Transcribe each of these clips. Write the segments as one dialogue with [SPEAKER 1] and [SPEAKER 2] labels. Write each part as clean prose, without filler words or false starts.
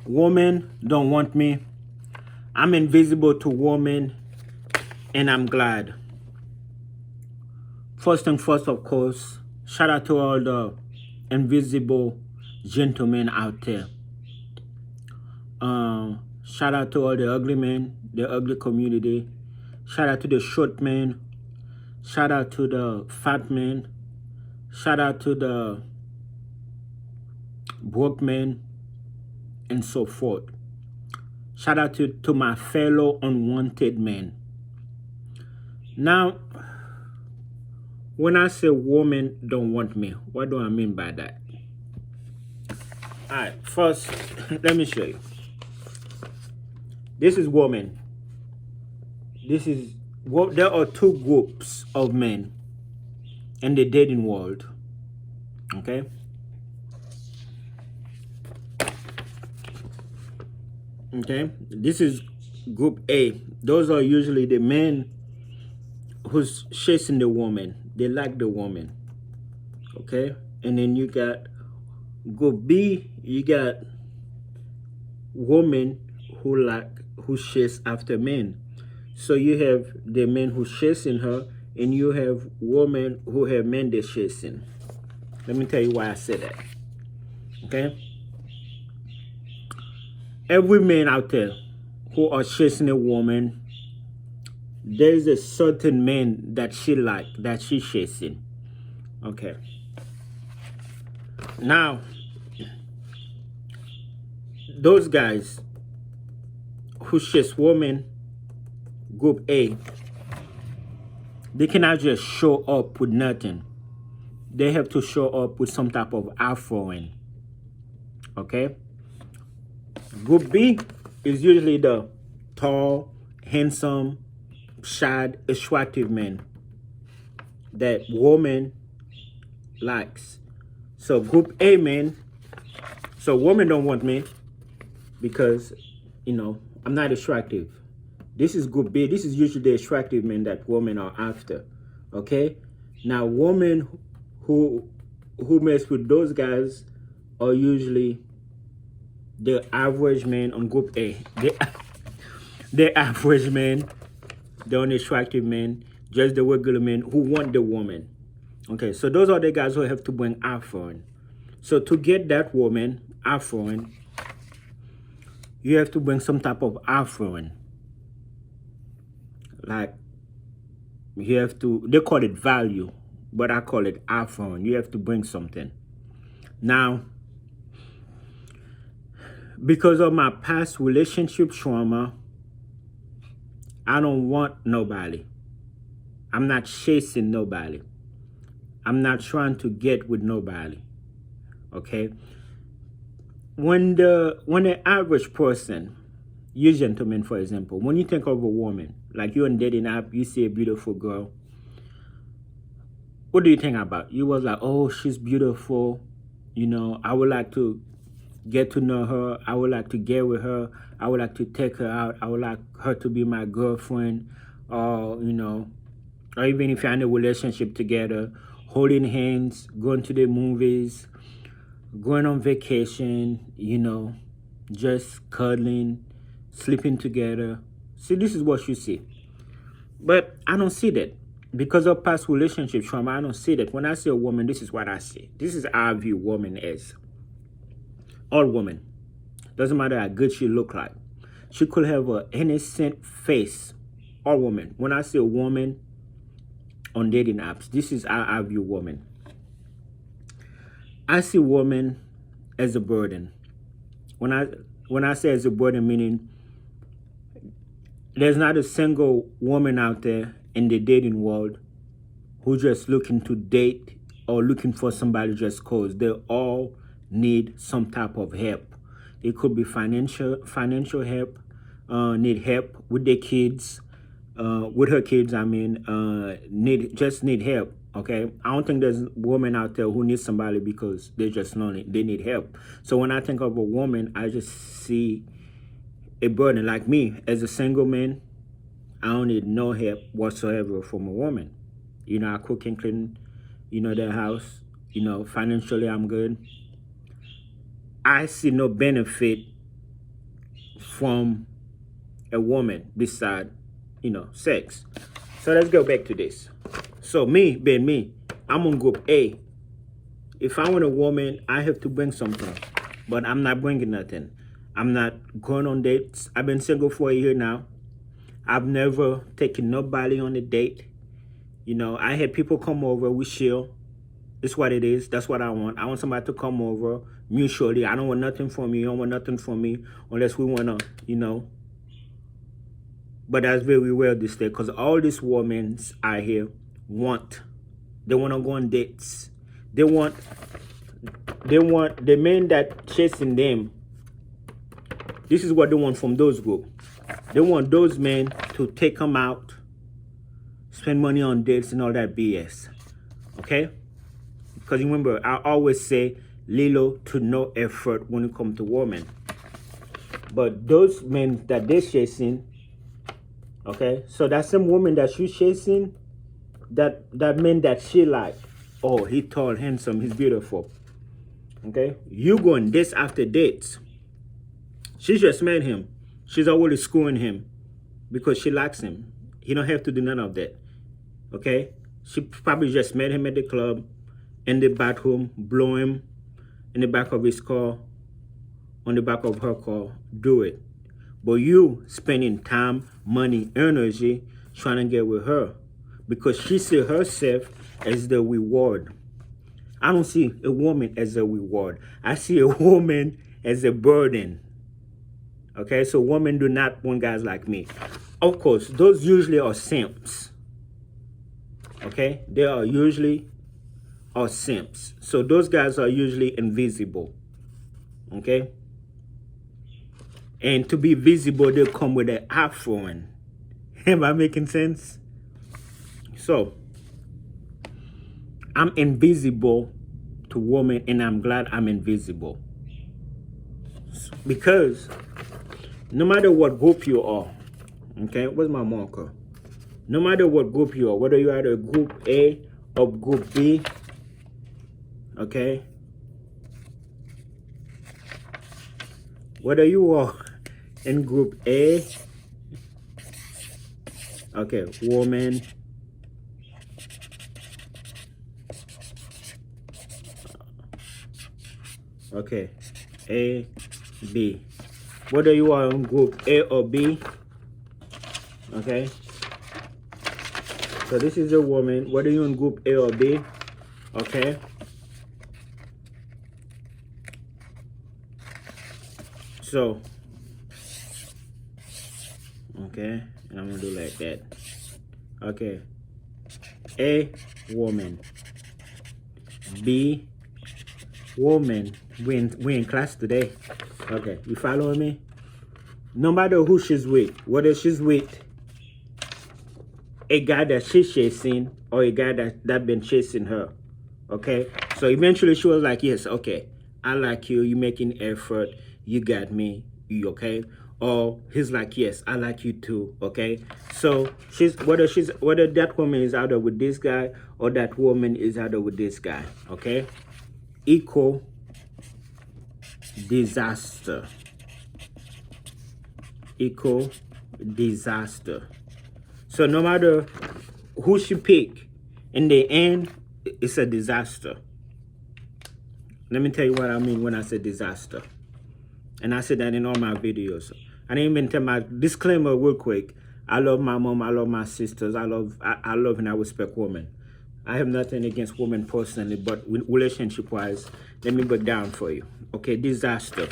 [SPEAKER 1] Women don't want me. I'm invisible to women, and I'm glad. First and first, of course, shout out to all the invisible gentlemen out there. Shout out to all the ugly men, the ugly community. Shout out to the short men. Shout out to the fat men. Shout out to the broke men, and so forth. Shout out to my fellow unwanted men. Now, when I say women don't want me, what do I mean by that? All right, first, let me show you. This is woman. There are two groups of men in the dating world. Okay? Okay? This is group A. Those are usually the men who's chasing the woman. They like the woman. Okay? And then you got group B, you got women who chase after men. So you have the men who chasing her, and you have women who have men they're chasing. Let me tell you why I said that. Okay? Every man out there who are chasing a woman, there's a certain man that she's chasing. Okay. Now, those guys who chase women, group A, they cannot just show up with nothing. They have to show up with some type of offering. Okay? Group B is usually the tall, handsome, shad, attractive man that woman likes. So group A men, so women don't want me because, I'm not attractive. This is group B. This is usually the attractive men that women are after. Okay? Now women who mess with those guys are usually the average man on group A. The average man, the unattractive men, just the regular men who want the woman. Okay, so those are the guys who have to bring offering. So to get that woman offering, you have to bring some type of offering. Like, they call it value, but I call it offering. You have to bring something. Now, because of my past relationship trauma, I don't want nobody. I'm not chasing nobody. I'm not trying to get with nobody. Okay? When the average person, you gentlemen, for example, when you think of a woman, like you're on dating app, you see a beautiful girl, what do you think about? You was like, oh, she's beautiful. I would like to get to know her. I would like to get with her. I would like to take her out. I would like her to be my girlfriend. Or even if you're in a relationship together, holding hands, going to the movies, going on vacation, just cuddling, sleeping together. See, this is what you see. But I don't see that. Because of past relationship trauma, I don't see that. When I see a woman, this is what I see. This is how I view woman as. All women. Doesn't matter how good she look like. She could have an innocent face. All women. When I see a woman on dating apps, this is how I view women. I see women as a burden. When I say as a burden, meaning there's not a single woman out there in the dating world who's just looking to date or looking for somebody just cause. They all need some type of help. It could be financial help, need help with their kids, with her kids, need help. Okay, I don't think there's a woman out there who needs somebody because they just lonely. They need help. So when I think of a woman, I just see a burden. Like me, as a single man, I don't need no help whatsoever from a woman. I cook and clean, their house. Financially, I'm good. I see no benefit from a woman beside, sex. So let's go back to this. So me, being me, I'm on group A. If I want a woman, I have to bring something, but I'm not bringing nothing. I'm not going on dates. I've been single for a year now. I've never taken nobody on a date. I had people come over, we chill. It's what it is. That's what I want. I want somebody to come over mutually. I don't want nothing from you. You don't want nothing from me unless we want to, But that's very rare this day because all these women out here they want to go on dates. They want the men that chasing them. This is what they want from those groups. They want those men to take them out, spend money on dates and all that BS. Okay? Because remember, I always say little to no effort when it comes to women. But those men that they're chasing, okay, so that same woman that she's chasing, that man that she like, oh, he tall, handsome, he's beautiful. Okay, you going this after dates. She just met him. She's already screwing him because she likes him. He don't have to do none of that. Okay, she probably just met him at the club, in the bathroom, blow him in the back of his car, on the back of her car, do it. But you spending time, money, energy trying to get with her because she see herself as the reward. I don't see a woman as a reward. I see a woman as a burden. Okay, so women do not want guys like me. Of course, those usually are simps. Okay, they are usually simps. So those guys are usually invisible. Okay, and to be visible, they come with an afro. Am I making sense? So I'm invisible to women, and I'm glad I'm invisible because no matter what group you are, okay, where's my marker? No matter what group you are, whether you are a group A or group B, okay, whether you are in group A, okay, woman, okay, A, B, whether you are in group A or B, okay, so this is a woman, whether you're in group A or B, okay, so, okay, and I'm gonna do like that. Okay, A, woman, B, woman. We in class today. Okay, you following me? No matter who she's with, whether she's with a guy that she's chasing or a guy that been chasing her, okay? So eventually she was like, yes, okay, I like you, you making effort, you got me, you okay? Or he's like, yes, I like you too, okay? So whether that woman is either with this guy or that woman is either with this guy, okay? Equal disaster. Equal disaster. So no matter who she pick, in the end, it's a disaster. Let me tell you what I mean when I say disaster. And I said that in all my videos. I didn't even tell my disclaimer real quick. I love my mom, I love my sisters, I love and I respect women. I have nothing against women personally, but relationship-wise, let me break down for you. Okay, disaster.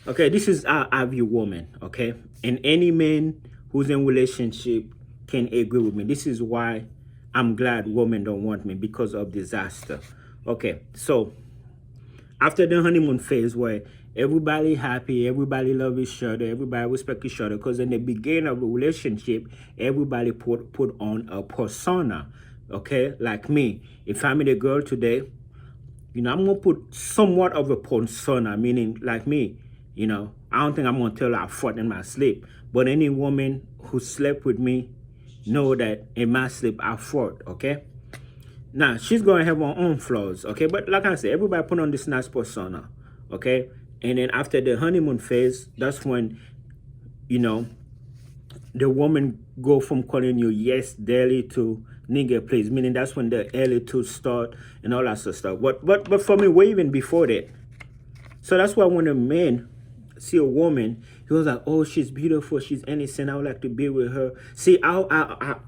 [SPEAKER 1] Okay, this is how I view woman, okay? And any man who's in relationship can agree with me. This is why I'm glad women don't want me, because of disaster. Okay, so after the honeymoon phase where everybody happy, everybody love each other, everybody respect each other, because in the beginning of a relationship, everybody put on a persona, okay? Like me, if I meet a girl today, I'm gonna put somewhat of a persona, meaning like me, I don't think I'm gonna tell her I fought in my sleep, but any woman who slept with me know that in my sleep I fought, okay? Now, she's gonna have her own flaws, okay? But like I said, everybody put on this nice persona, okay? And then after the honeymoon phase, that's when you know, the woman go from calling you yes daily to nigga please, meaning that's when the attitude start and all that sort of stuff. But for me, way even before that. So that's why when a man see a woman, he was like, oh, she's beautiful, she's innocent, I would like to be with her. See,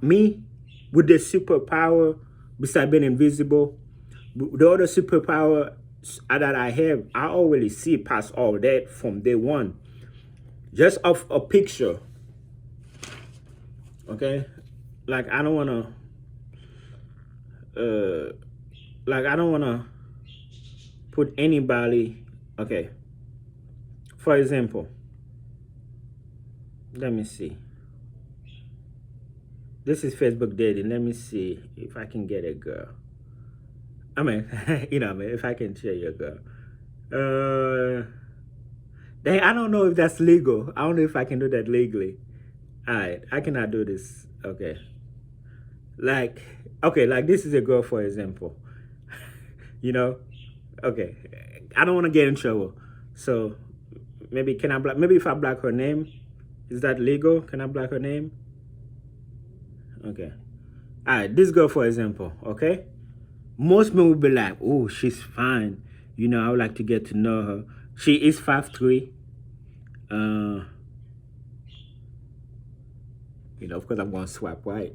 [SPEAKER 1] me with the superpower, besides being invisible, the other superpower that I have, I already see past all that from day one. Just of a picture. Okay? Like I don't wanna put anybody. Okay. For example, let me see. This is Facebook dating. Let me see if I can get a girl. I mean, if I can share your girl. Dang, I don't know if that's legal. I don't know if I can do that legally. Alright, I cannot do this. Okay. Like this is a girl, for example. Okay. I don't want to get in trouble. So maybe maybe if I block her name, is that legal? Can I block her name? Okay. Alright, this girl, for example, okay? Most men will be like, oh, she's fine. I would like to get to know her. She is 5'3". Of course I'm going to swipe right.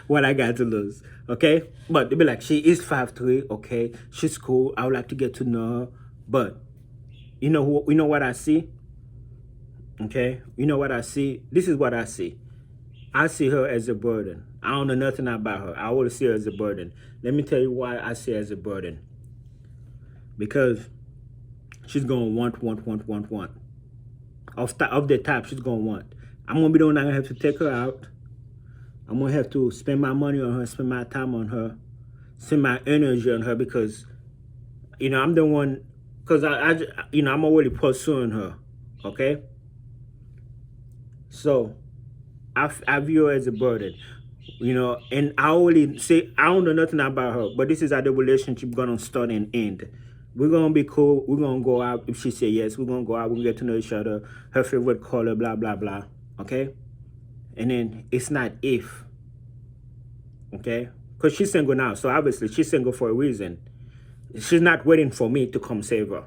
[SPEAKER 1] What I got to lose, okay? But they'll be like, she is 5'3", okay? She's cool. I would like to get to know her. But you know what I see? Okay? You know what I see? This is what I see. I see her as a burden. I don't know nothing about her. I always see her as a burden. Let me tell you why I see her as a burden. Because she's going to want. Off the top, she's going to want. I'm going to be the one that have to take her out. I'm going to have to spend my money on her, spend my time on her, spend my energy on her because, I'm the one, because I'm already pursuing her, okay? So, I view her as a burden, and I already say, I don't know nothing about her, but this is how the relationship going to start and end. We're going to be cool. We're going to go out. If she say yes, we're going to go out. We're going to get to know each other. Her favorite color, blah, blah, blah. Okay? And then it's not if. Okay? Because she's single now. So obviously she's single for a reason. She's not waiting for me to come save her.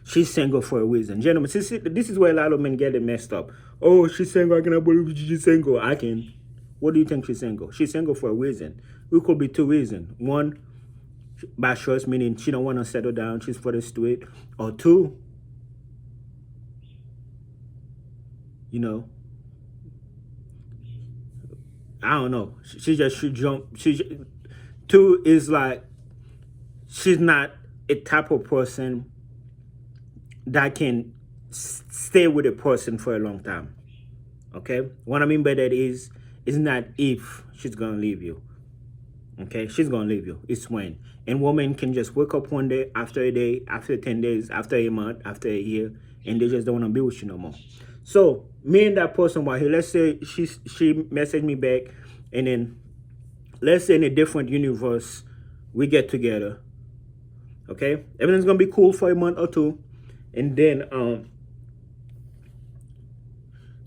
[SPEAKER 1] She's single for a reason. Gentlemen, this is where a lot of men get it messed up. Oh, she's single. I cannot believe she's single. I can. What do you think she's single? She's single for a reason. It could be two reasons. One, by choice, meaning she don't want to settle down. She's for the street. Or two, I don't know. She should jump. Two is like, she's not a type of person that can stay with a person for a long time. Okay? What I mean by that is not if she's going to leave you. Okay? She's going to leave you. It's when. And women can just wake up one day, after 10 days, after a month, after a year, and they just don't want to be with you no more. So, me and that person right here, let's say she messaged me back, and then let's say in a different universe, we get together. Okay? Everything's going to be cool for a month or two. And then,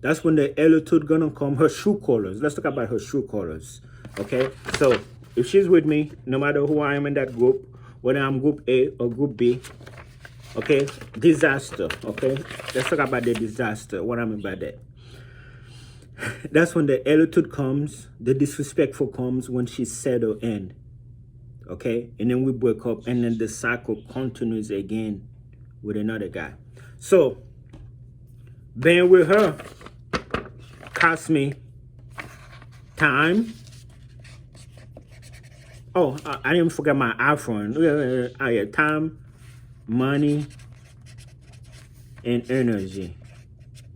[SPEAKER 1] that's when the attitude gonna come, her shoe colors. Let's talk about her shoe colors. Okay? So, if she's with me, no matter who I am in that group, whether I'm group A or group B, okay, disaster, okay? Let's talk about the disaster, what I mean by that. That's when the attitude comes, the disrespectful comes when she's settled in, okay? And then we break up, and then the cycle continues again with another guy. So, being with her cost me time. Oh, I didn't forget my iPhone. Yeah, time, money, and energy.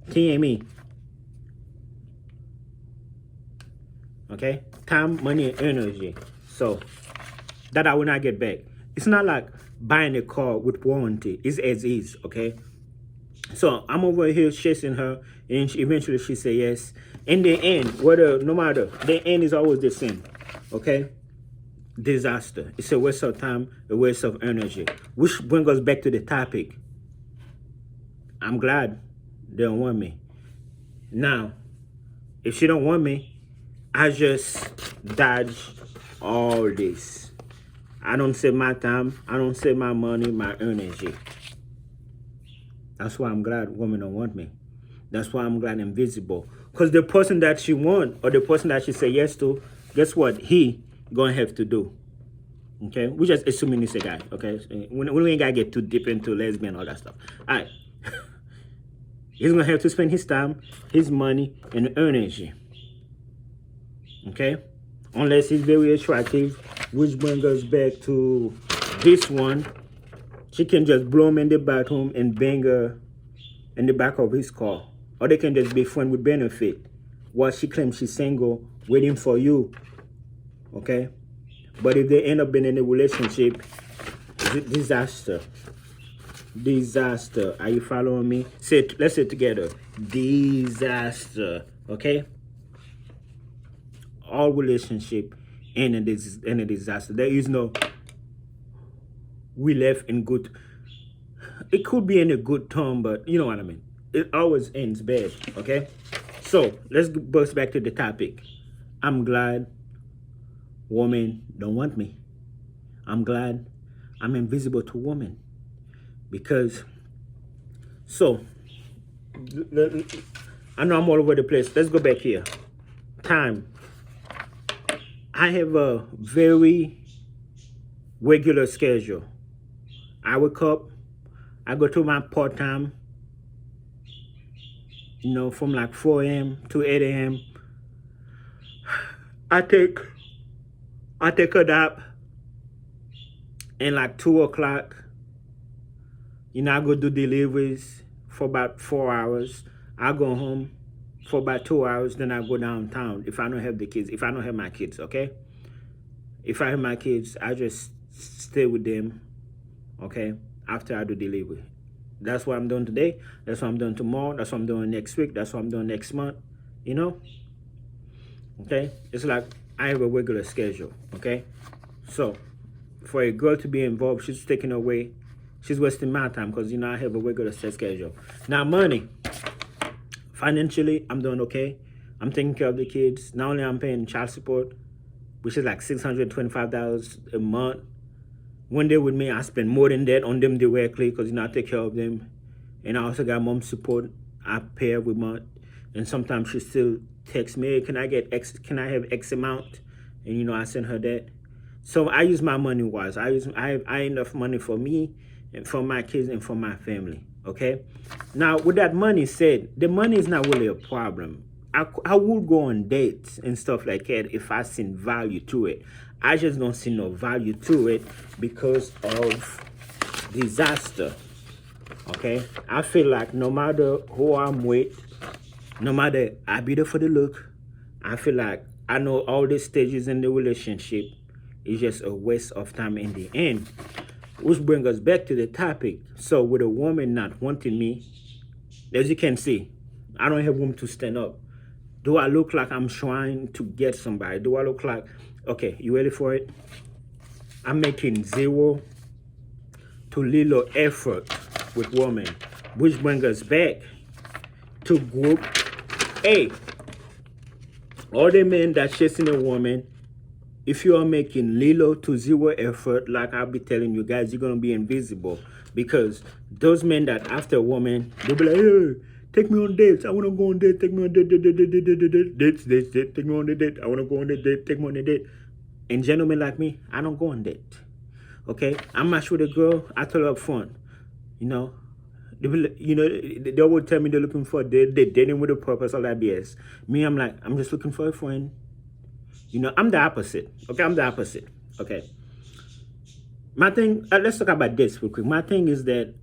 [SPEAKER 1] Can you hear me? Okay? Time, money, and energy. So, that I will not get back. It's not like buying a car with warranty. It's as is, okay? So, I'm over here chasing her, and eventually she say yes. In the end, no matter, the end is always the same, okay? Disaster. It's a waste of time, a waste of energy. Which brings us back to the topic. I'm glad they don't want me. Now, if she don't want me, I just dodge all this. I don't save my time. I don't save my money, my energy. That's why I'm glad women don't want me. That's why I'm glad I'm visible. Because the person that she want or the person that she say yes to, guess what? He gonna have to do. Okay? We just assuming it's a guy. Okay? We ain't gotta get too deep into lesbian all that stuff. Alright. He's gonna have to spend his time, his money, and energy. Okay? Unless he's very attractive, which brings us back to this one. She can just blow him in the bathroom and bang her in the back of his car. Or they can just be friends with benefit while she claims she's single, waiting for you. Okay? But if they end up being in a relationship, disaster. Disaster. Are you following me? Let's say it together. Disaster. Okay? All relationship end in a disaster. There is no we left in good. It could be in a good term, but you know what I mean. It always ends bad. Okay? So let's bust back to the topic. I'm glad women don't want me. I'm glad I'm invisible to women. Because, so, I know I'm all over the place. Let's go back here. Time. I have a very regular schedule. I wake up, I go to my part-time, you know, from like 4 a.m. to 8 a.m. I take a nap, and like 2 o'clock, you know, I go do deliveries for about 4 hours. I go home for about 2 hours, then I go downtown if I don't have the kids, if I don't have my kids, okay? If I have my kids, I just stay with them, okay, after I do delivery. That's what I'm doing today. That's what I'm doing tomorrow. That's what I'm doing next week. That's what I'm doing next month, you know? Okay? It's like I have a regular schedule, okay? So, for a girl to be involved, she's taking away, she's wasting my time because, you know, I have a regular set schedule. Now, money. Financially, I'm doing okay. I'm taking care of the kids. Not only I'm paying child support, which is like $625 a month. When they're with me, I spend more than that on them directly because, you know, I take care of them. And I also got mom support. I pay every month. And sometimes she still texts me, hey, can I have X amount? And, you know, I send her that. So I use my money wise. I have enough money for me and for my kids and for my family. Okay? Now, with that money said, the money is not really a problem. I would go on dates and stuff like that if I seen value to it. I just don't see no value to it because of disaster. Okay? I feel like no matter who I'm with, no matter I be there for the look, I feel like I know all the stages in the relationship is just a waste of time in the end. Which brings us back to the topic. So with a woman not wanting me, as you can see, I don't have room to stand up. Do I look like I'm trying to get somebody? Do I look like, okay, you ready for it? I'm making zero to little effort with women. Which brings us back to group A. All the men that chasing a woman, if you are making little to zero effort, like I'll be telling you guys, you're going to be invisible. Because those men that after a woman, they'll be like, hey, take me on dates. I want to go on date. Take me on dates. Take me on the date. I want to go on the date. Take me on the date. And gentlemen like me, I don't go on date. Okay? I'm matched with a girl. I tell her up front. You know, they would tell me they're looking for a date. They're dating with a purpose, all that BS. Me, I'm like, I'm just looking for a friend. You know, I'm the opposite. Okay, I'm the opposite. Okay. My thing, let's talk about this real quick. My thing is that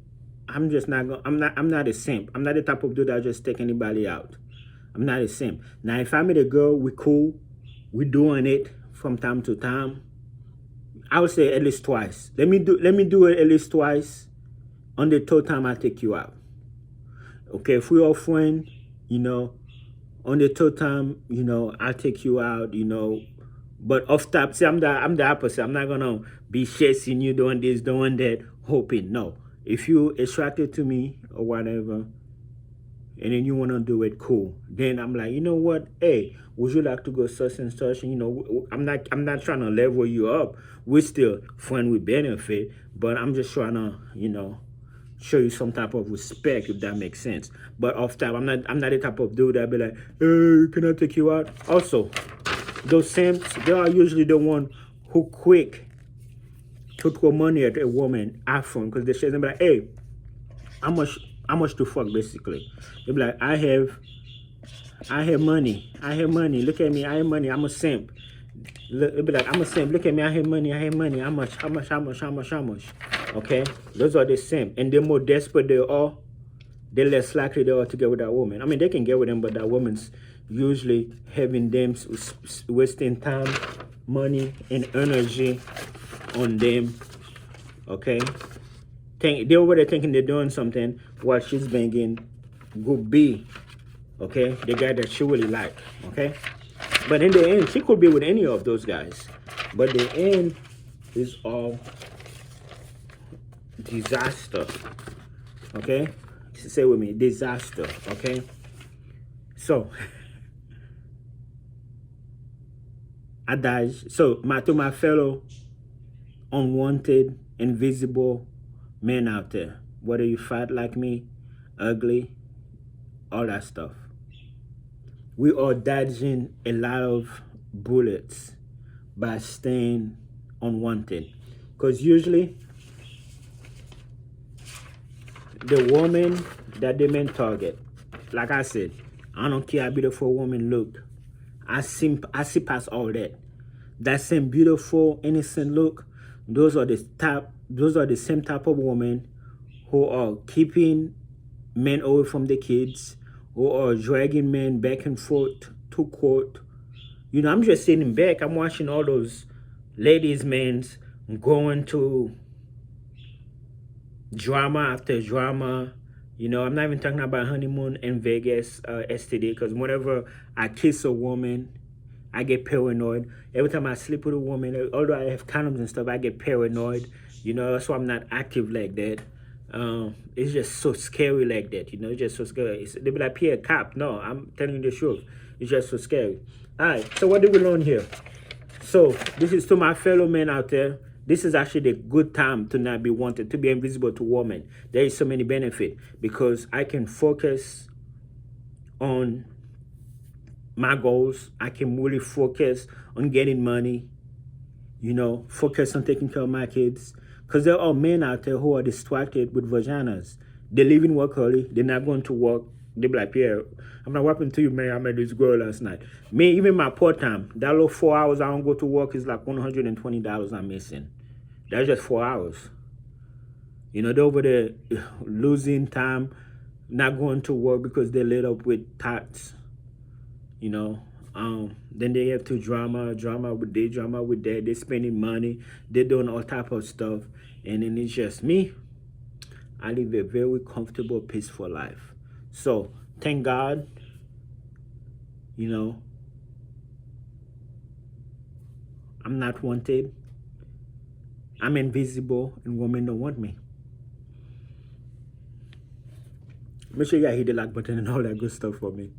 [SPEAKER 1] I'm just not going, I'm not a simp. I'm not the type of dude that just take anybody out. I'm not a simp. Now, if I meet a girl, we cool. We doing it from time to time. I would say at least twice. Let me do it at least twice. On the third time, I take you out. Okay, if we're all friends, you know, on the third time, you know, I'll take you out, you know. But off top, see, I'm the opposite. I'm not gonna be chasing you, doing this, doing that, hoping. No. If you attracted to me or whatever, and then you want to do it, cool. Then I'm like, you know what? Hey, would you like to go such and such? And, I'm not trying to level you up. We're still friend with benefit, but I'm just trying to, show you some type of respect, if that makes sense. But off top, I'm not the type of dude that be like, hey, can I take you out? Also, those simps, they are usually the one who quick to throw money at a woman after, because they say, they be like, hey, how much to fuck, basically. They be like, I have money. Look at me, I have money. I'm a simp. They be like, I'm a simp. Look at me, I have money. How much? Okay? Those are the simp. And the more desperate they are, the less likely they are to get with that woman. I mean, they can get with them, but that woman's usually having them wasting time, money, and energy on them. Okay? They're over there thinking they're doing something while she's banging good B. Okay? The guy that she really like. Okay? But in the end, she could be with any of those guys. But the end is all disaster. Okay? Say with me, disaster. Okay? So, to my fellow unwanted, invisible men out there, whether you fat like me, ugly, all that stuff, we are dodging a lot of bullets by staying unwanted. Because usually, the woman that the men target, like I said, I don't care how beautiful a woman look. I see past all that. That same beautiful, innocent look, those are the same type of women who are keeping men away from the kids, who are dragging men back and forth to court. I'm just sitting back, I'm watching all those ladies, men going to drama after drama. I'm not even talking about honeymoon in Vegas, STD, because whenever I kiss a woman, I get paranoid. Every time I sleep with a woman, although I have condoms and stuff, I get paranoid. That's why I'm not active like that. It's just so scary like that. It's just so scary. They be like, Pierre, cop. No, I'm telling you the truth. It's just so scary. All right, so what did we learn here? So this is to my fellow men out there. This is actually the good time to not be wanted, to be invisible to women. There is so many benefit because I can focus on my goals. I can really focus on getting money, focus on taking care of my kids. Because there are men out there who are distracted with vaginas. They leave in work early. They're not going to work. They be like, Pierre, I'm not working to you, man. I met this girl last night. Me, even my part time, that little 4 hours I don't go to work is like $120 I'm missing. That's just 4 hours. They're over there losing time, not going to work because they're lit up with tots. Then they have to drama with that. They're spending money. They're doing all type of stuff. And then it's just me. I live a very comfortable, peaceful life. So, thank God, I'm not wanted. I'm invisible and women don't want me. Make sure you hit the like button and all that good stuff for me.